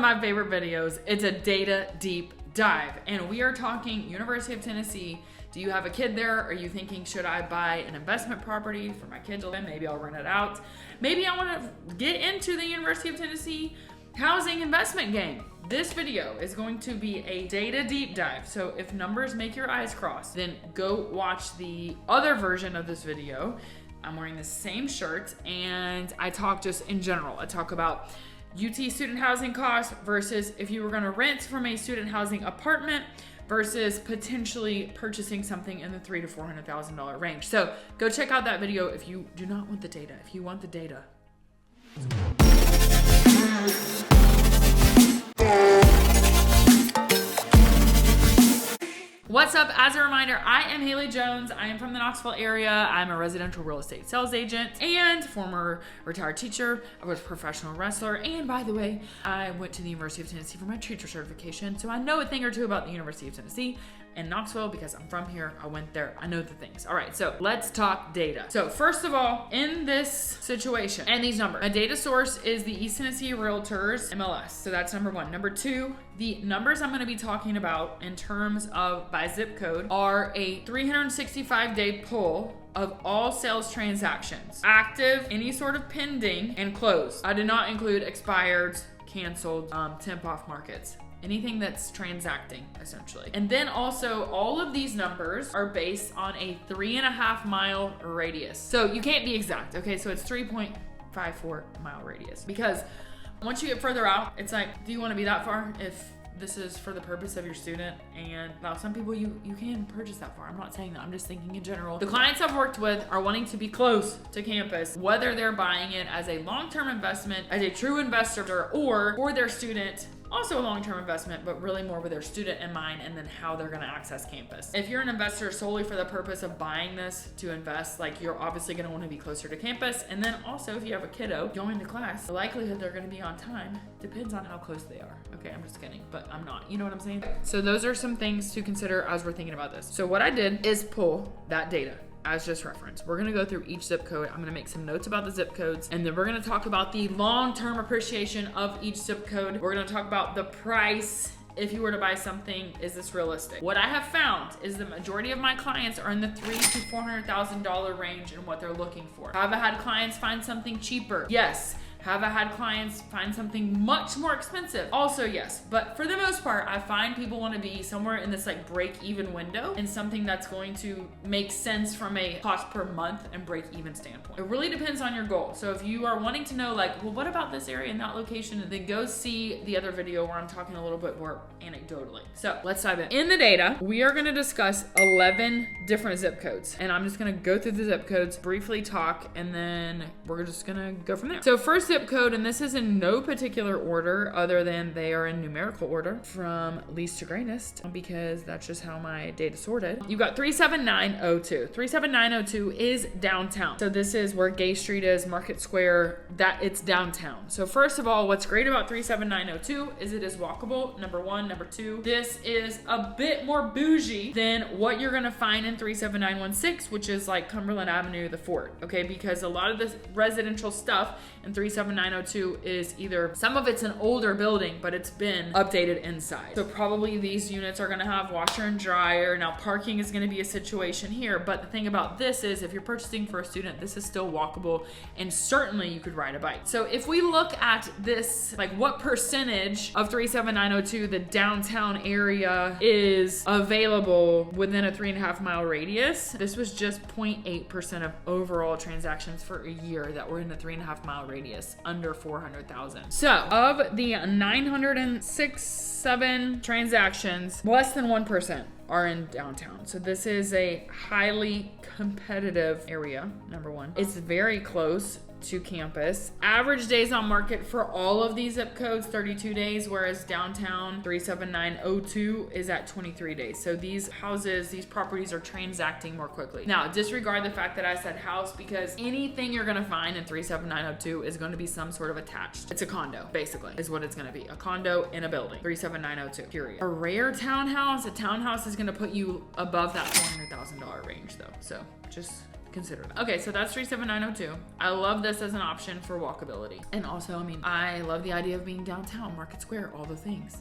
my favorite videos. It's a data deep dive, and we are talking University of Tennessee. Do you have a kid there? Are you thinking, should I buy an investment property for my kid to live in? Maybe I'll rent it out. Maybe I want to get into the University of Tennessee housing investment game. This video is going to be a data deep dive. So if numbers make your eyes cross, then go watch the other version of this video. I'm wearing the same shirt, and I talk just in general. I talk about UT student housing costs versus if you were going to rent from a student housing apartment versus potentially purchasing something in the $300,000 to $400,000 range. So go check out that video if you do not want the data. If you want the data. What's up? As a reminder, I am Haley Jones. I am from the Knoxville area. I'm a residential real estate sales agent and former retired teacher. I was a professional wrestler. And by the way, I went to the University of Tennessee for my teacher certification. So I know a thing or two about the University of Tennessee and Knoxville because I'm from here. I went there. I know the things. All right, so let's talk data. So first of all, in this situation and these numbers, a data source is the East Tennessee Realtors MLS. So that's number one. Number two, the numbers I'm going to be talking about in terms of by zip code are a 365-day pull of all sales transactions, active, any sort of pending, and closed. I did not include expired, canceled, temp off markets. Anything that's transacting, essentially. And then also, all of these numbers are based on a 3.5 mile radius. So you can't be exact, okay? So it's 3.54 mile radius. Because once you get further out, it's like, do you want to be that far if this is for the purpose of your student? And now some people, you can purchase that far. I'm not saying that. I'm just thinking in general. The clients I've worked with are wanting to be close to campus, whether they're buying it as a long-term investment, as a true investor, or for their student, also a long-term investment, but really more with their student in mind and then how they're going to access campus. If you're an investor solely for the purpose of buying this to invest, like, you're obviously going to want to be closer to campus. And then also, if you have a kiddo going to class, the likelihood they're going to be on time depends on how close they are. Okay, I'm just kidding, but I'm not. You know what I'm saying? So those are some things to consider as we're thinking about this. So what I did is pull that data as just reference. We're gonna go through each zip code. I'm gonna make some notes about the zip codes, and then we're gonna talk about the long-term appreciation of each zip code. We're gonna talk about the price. If you were to buy something, is this realistic? What I have found is the majority of my clients are in the $300,000 to $400,000 range in what they're looking for. Have I had clients find something cheaper? Yes. Have I had clients find something much more expensive? Also, yes. But for the most part, I find people want to be somewhere in this like break-even window and something that's going to make sense from a cost per month and break-even standpoint. It really depends on your goal. So if you are wanting to know, like, well, what about this area and that location? Then go see the other video where I'm talking a little bit more anecdotally. So let's dive in. In the data, we are going to discuss 11 different zip codes. And I'm just going to go through the zip codes, briefly talk, and then we're just going to go from there. So first zip code, and this is in no particular order other than they are in numerical order from least to greatest, because that's just how my data sorted. You got 37902. 37902 is downtown. So this is where Gay Street is, Market Square, that it's downtown. So first of all, what's great about 37902 is it is walkable, number one. Number two, this is a bit more bougie than what you're gonna find in 37916, which is like Cumberland Avenue, the Fort, okay? Because a lot of the residential stuff in 37902 is either, some of it's an older building, but it's been updated inside. So probably these units are gonna have washer and dryer. Now parking is gonna be a situation here, but the thing about this is if you're purchasing for a student, this is still walkable, and certainly you could ride a bike. So if we look at this, like what percentage of 37902, the downtown area, is available within a 3.5 mile radius, this was just 0.8% of overall transactions for a year that were in the 3.5 mile radius, under 400,000. So of the 906.7 transactions, less than 1% are in downtown. So this is a highly competitive area, number one. It's very close to campus. Average days on market for all of these zip codes, 32 days, whereas downtown 37902 is at 23 days. So these houses, these properties are transacting more quickly. Now, disregard the fact that I said house, because anything you're gonna find in 37902 is gonna be some sort of attached. It's a condo, basically, is what it's gonna be. A condo in a building, 37902, period. A rare townhouse, a townhouse is gonna put you above that $400,000 range though. So just consider that. Okay, so that's 37902. I love this as an option for walkability. And also, I mean, I love the idea of being downtown, Market Square, all the things.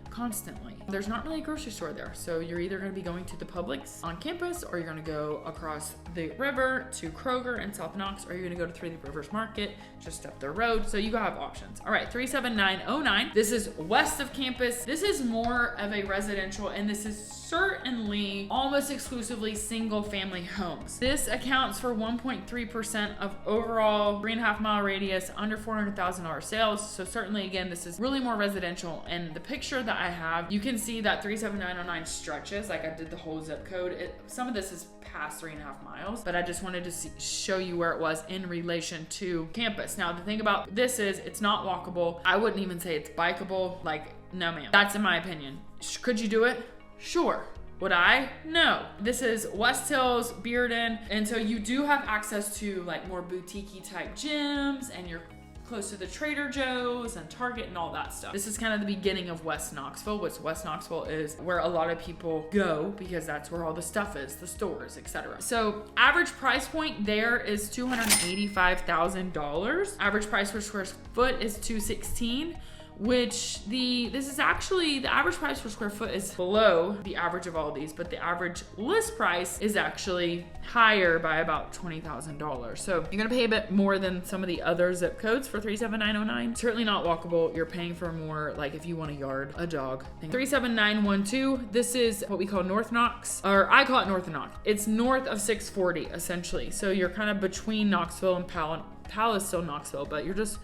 Constantly. There's not really a grocery store there. So you're either going to be going to the Publix on campus, or you're going to go across the river to Kroger in South Knox, or you're going to go to Three Rivers Market just up the road. So you have options. All right, 37909. This is west of campus. This is more of a residential, and this is certainly almost exclusively single family homes. This accounts for 1.3% of overall 3.5 mile radius, under $400,000 sales. So certainly, again, this is really more residential. And the picture that I have, you can see that 37909 stretches. Like I did the whole zip code. Some of this is past 3.5 miles, but I just wanted to show you where it was in relation to campus. Now, the thing about this is it's not walkable. I wouldn't even say it's bikeable. Like, no ma'am. That's in my opinion. Could you do it? Sure. Would I? No. This is West Hills, Bearden, and so you do have access to like more boutique-y type gyms, and you're close to the Trader Joe's and Target and all that stuff. This is kind of the beginning of West Knoxville, which West Knoxville is where a lot of people go because that's where all the stuff is, the stores, etc. So average price point there is $285,000. Average price per square foot is $216,000. Which this is actually, the average price per square foot is below the average of all these, but the average list price is actually higher by about $20,000. So you're gonna pay a bit more than some of the other zip codes for 37909. Certainly not walkable. You're paying for more, like if you want a yard, a dog thing. 37912, this is what we call North Knox, or I call it North Knox. It's north of 640 essentially. So you're kind of between Knoxville and Powell. Powell is still Knoxville, but you're just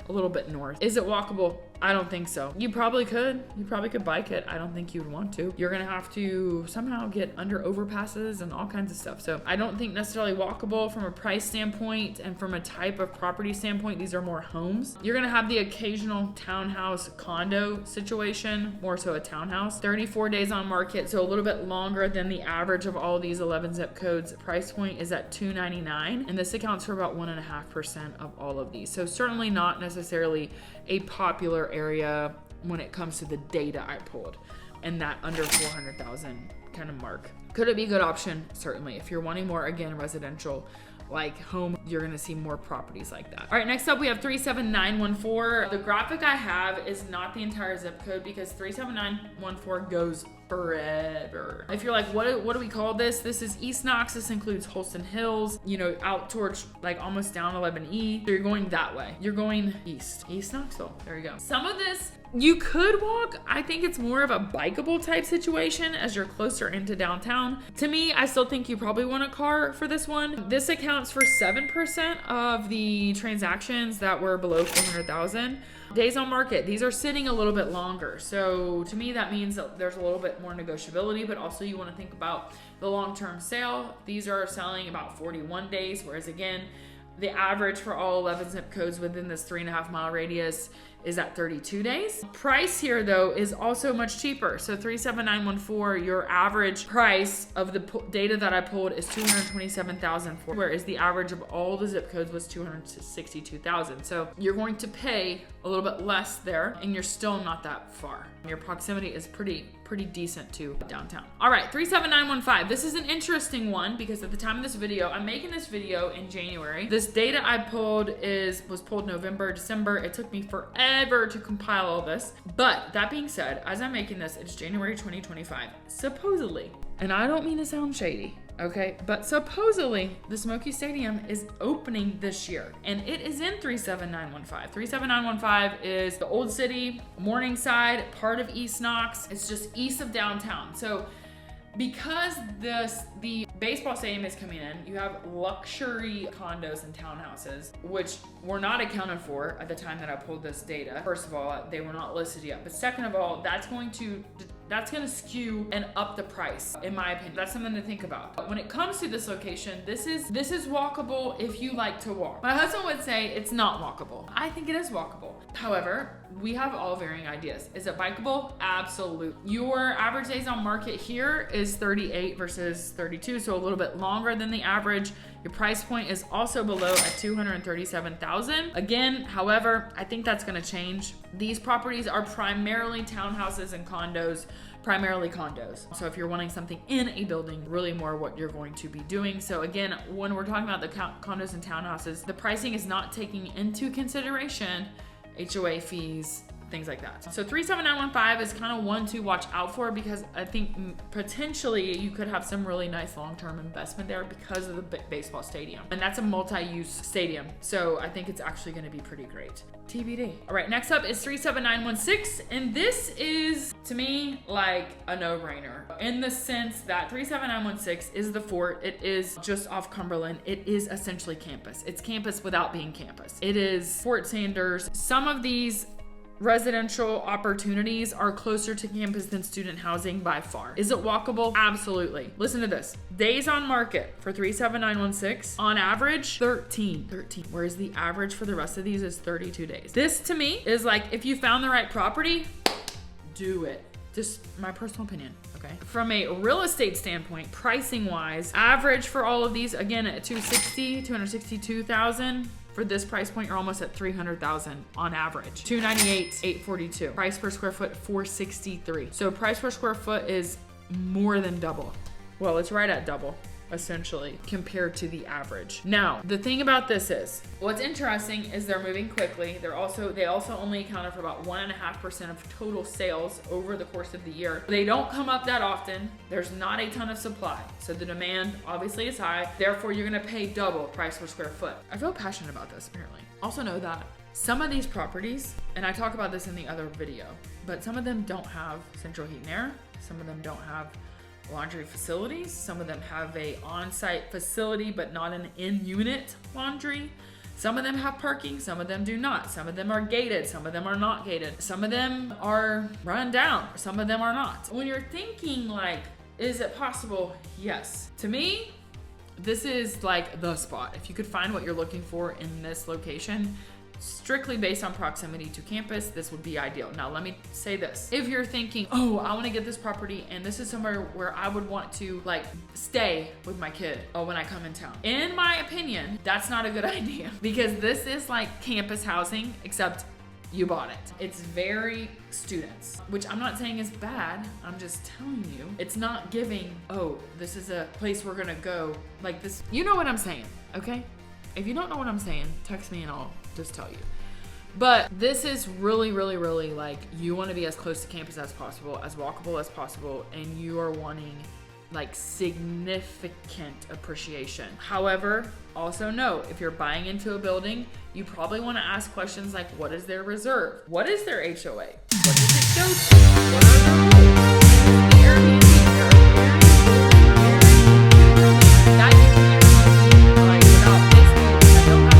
a little bit north. Is it walkable? I don't think so. You probably could. You probably could bike it. I don't think you'd want to. You're gonna have to somehow get under overpasses and all kinds of stuff. So I don't think necessarily walkable from a price standpoint, and from a type of property standpoint, these are more homes. You're gonna have the occasional townhouse condo situation, more so a townhouse. 34 days on market, so a little bit longer than the average of all these 11 zip codes. Price point is at $299, and this accounts for about 1.5% of all of these. So certainly not necessarily a popular area when it comes to the data I pulled, and that under 400,000 kind of mark. Could it be a good option? Certainly. If you're wanting more, again, residential like home, you're gonna see more properties like that. All right, next up we have 37914. The graphic I have is not the entire zip code because 37914 goes forever. If you're like, what do we call this? This is East Knox. This includes Holston Hills, you know, out towards like almost down 11E. So you're going that way. You're going east Knoxville. There you go. Some of this you could walk. I think it's more of a bikeable type situation as you're closer into downtown. To me, I still think you probably want a car for this one. This accounts for 7% of the transactions that were below 400,000. Days on market, these are sitting a little bit longer. So to me, that means that there's a little bit more negotiability, but also you want to think about the long-term sale. These are selling about 41 days, whereas again, the average for all 11 zip codes within this 3.5 mile radius is at 32 days. Price here though is also much cheaper. So 37914, your average price of the data that I pulled is $227,000, whereas the average of all the zip codes was $262,000. So you're going to pay a little bit less there, and you're still not that far. Your proximity is pretty decent to downtown. All right, 37915. This is an interesting one because at the time of this video, I'm making this video in January. This data I pulled was pulled November, December. It took me forever to compile all this. But that being said, as I'm making this, it's January 2025. Supposedly, and I don't mean to sound shady, okay, but supposedly the Smoky Stadium is opening this year, and it is in 37915. 37915 is the Old City, Morningside, part of East Knox. It's just east of downtown. So because the baseball stadium is coming in, you have luxury condos and townhouses, which were not accounted for at the time that I pulled this data. First of all, they were not listed yet. But second of all, that's going to skew and up the price, in my opinion. That's something to think about. When it comes to this location, this is walkable if you like to walk. My husband would say it's not walkable. I think it is walkable. However, we have all varying ideas. Is it bikeable? Absolutely. Your average days on market here is 38 versus 32, so a little bit longer than the average. Your price point is also below at $237,000. Again, however, I think that's gonna change. These properties are primarily townhouses and condos. primarily condos. So if you're wanting something in a building, really more what you're going to be doing. So again, when we're talking about the condos and townhouses, the pricing is not taking into consideration HOA fees, things like that. So 37915 is kind of one to watch out for, because I think potentially you could have some really nice long-term investment there because of the baseball stadium. And that's a multi-use stadium. So I think it's actually going to be pretty great. TBD. All right, next up is 37916. And this is, to me, like a no-brainer in the sense that 37916 is the fort. It is just off Cumberland. It is essentially campus. It's campus without being campus. It is Fort Sanders. Some of these residential opportunities are closer to campus than student housing by far. Is it walkable? Absolutely. Listen to this. Days on market for 37916, on average, 13. Whereas the average for the rest of these is 32 days. This to me is like, if you found the right property, do it. Just my personal opinion, okay? From a real estate standpoint, pricing wise, average for all of these, again, at 262,000. For this price point, you're almost at 300,000 on average. 298, 842. Price per square foot, 463. So price per square foot is more than double. Well, it's right at double, essentially, compared to the average. Now, the thing about this is, what's interesting is they're moving quickly. They also only accounted for about 1.5% of total sales over the course of the year. They don't come up that often. There's not a ton of supply. So the demand obviously is high. Therefore, you're gonna pay double price per square foot. I feel passionate about this, apparently. Also know that some of these properties, and I talk about this in the other video, but some of them don't have central heat and air. Some of them don't have laundry facilities. Some of them have a on-site facility, but not an in-unit laundry. Some of them have parking, some of them do not. Some of them are gated, some of them are not gated. Some of them are run down, some of them are not. When you're thinking like, is it possible? Yes. To me, this is like the spot. If you could find what you're looking for in this location, strictly based on proximity to campus, this would be ideal. Now, let me say this. If you're thinking, oh, I want to get this property and this is somewhere where I would want to like stay with my kid when I come in town. In my opinion, that's not a good idea, because this is like campus housing, except you bought it. It's very students, which I'm not saying is bad. I'm just telling you, it's not giving, oh, this is a place we're gonna go like this. You know what I'm saying, okay? If you don't know what I'm saying, text me and I'll just tell you. But this is really, really, really like, you want to be as close to campus as possible, as walkable as possible, and you are wanting like significant appreciation. However, also note, if you're buying into a building, you probably want to ask questions like, what is their reserve? What is their HOA? What does it go to? What are the rules? The Airbnb, that you can like without basically, I don't have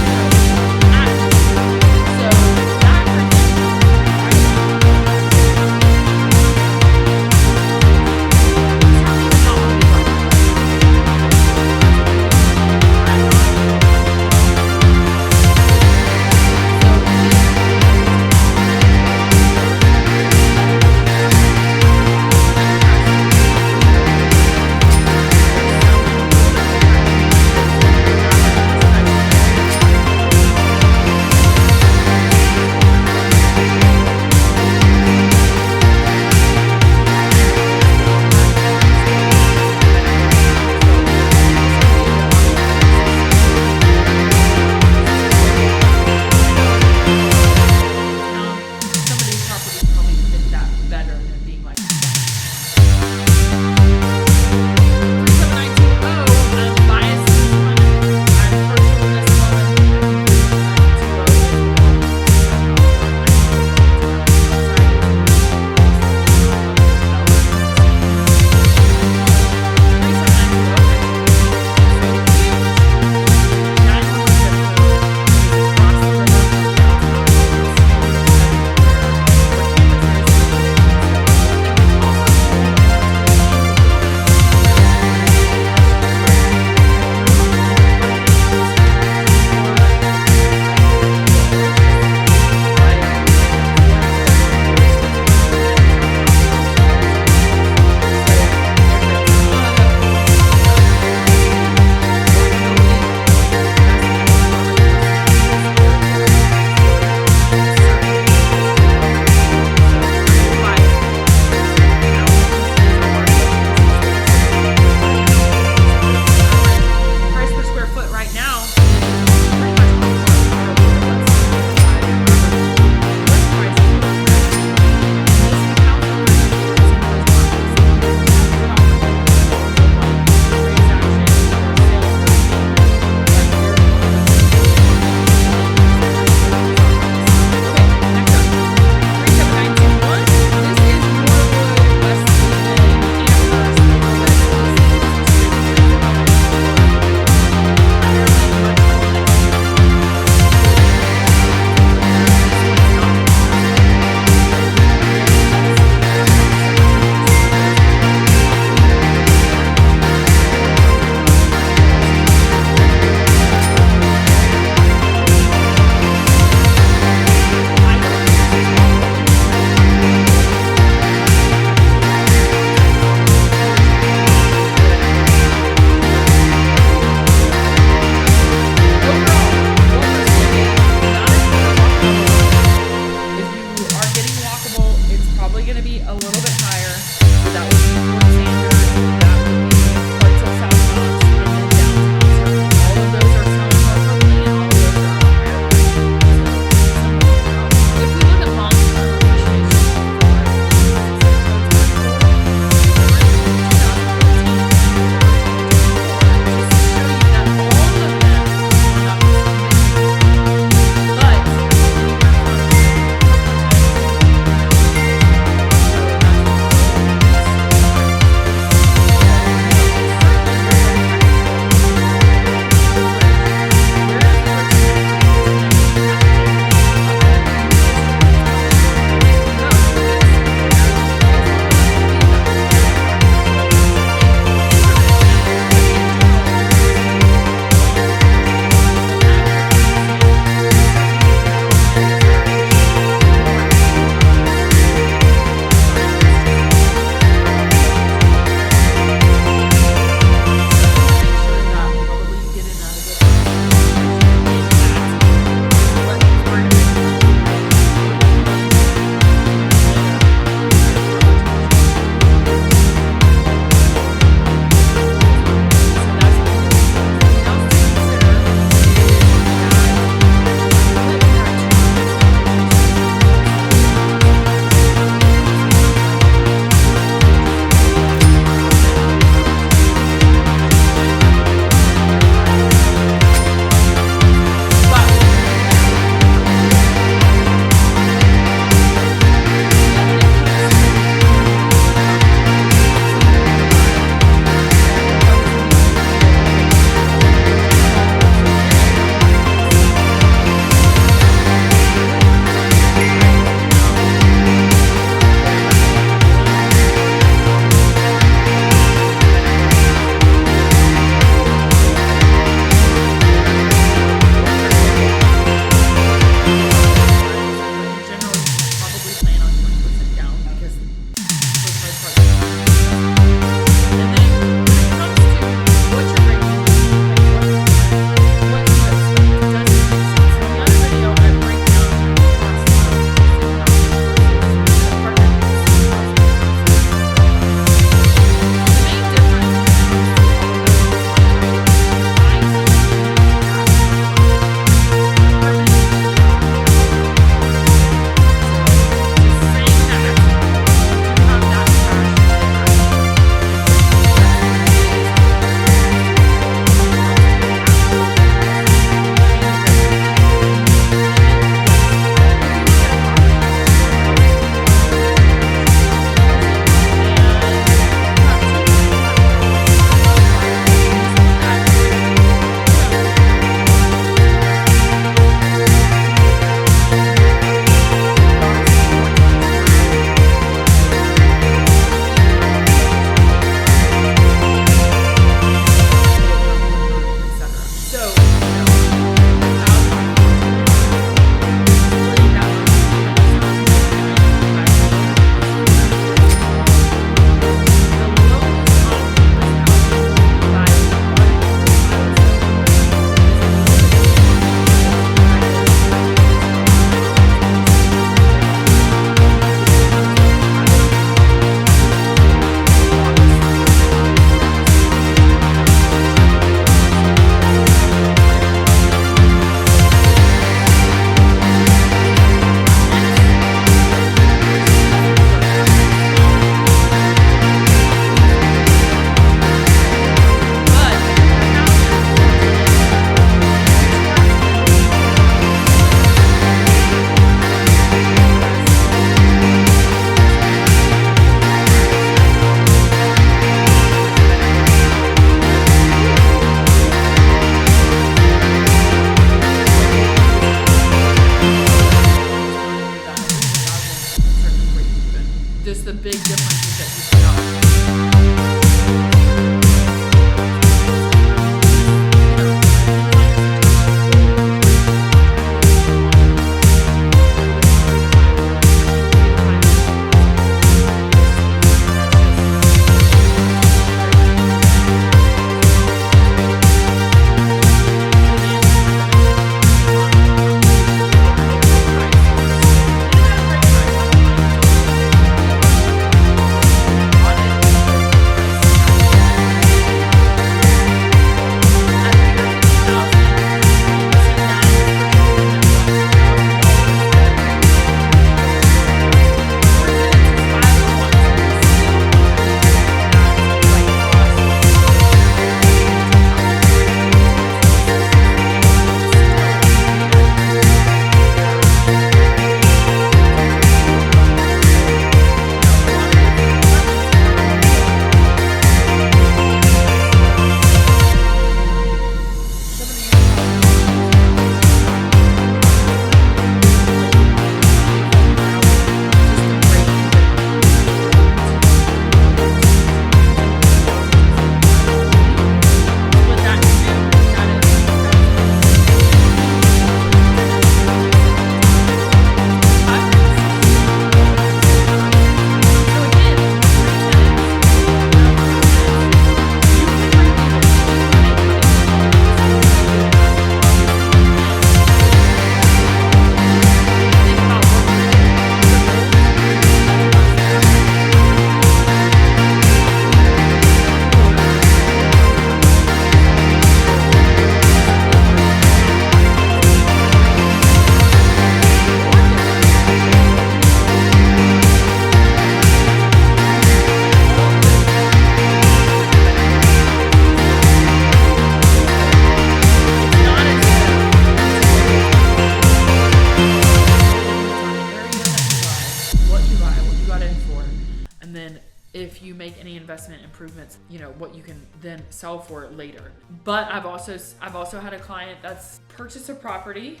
investment improvements, what you can then sell for later. But I've also had a client that's purchased a property,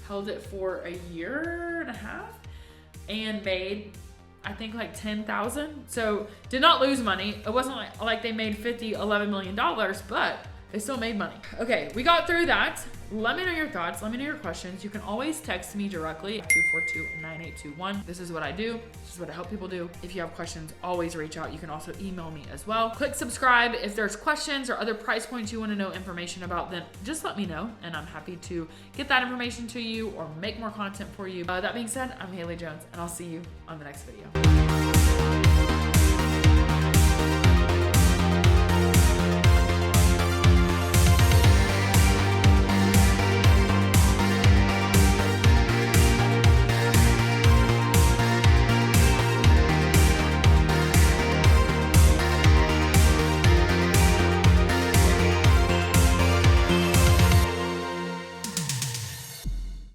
held it for a year and a half, and made, I think, like $10,000. So did not lose money. It wasn't like they made $11 million, but they still made money. Okay, we got through that. Let me know your thoughts. Let me know your questions. You can always text me directly at 242-9821. This is what I do. This is what I help people do. If you have questions, always reach out. You can also email me as well. Click subscribe. If there's questions or other price points you want to know information about, then just let me know, and I'm happy to get that information to you or make more content for you. That being said, I'm Haley Jones, and I'll see you on the next video.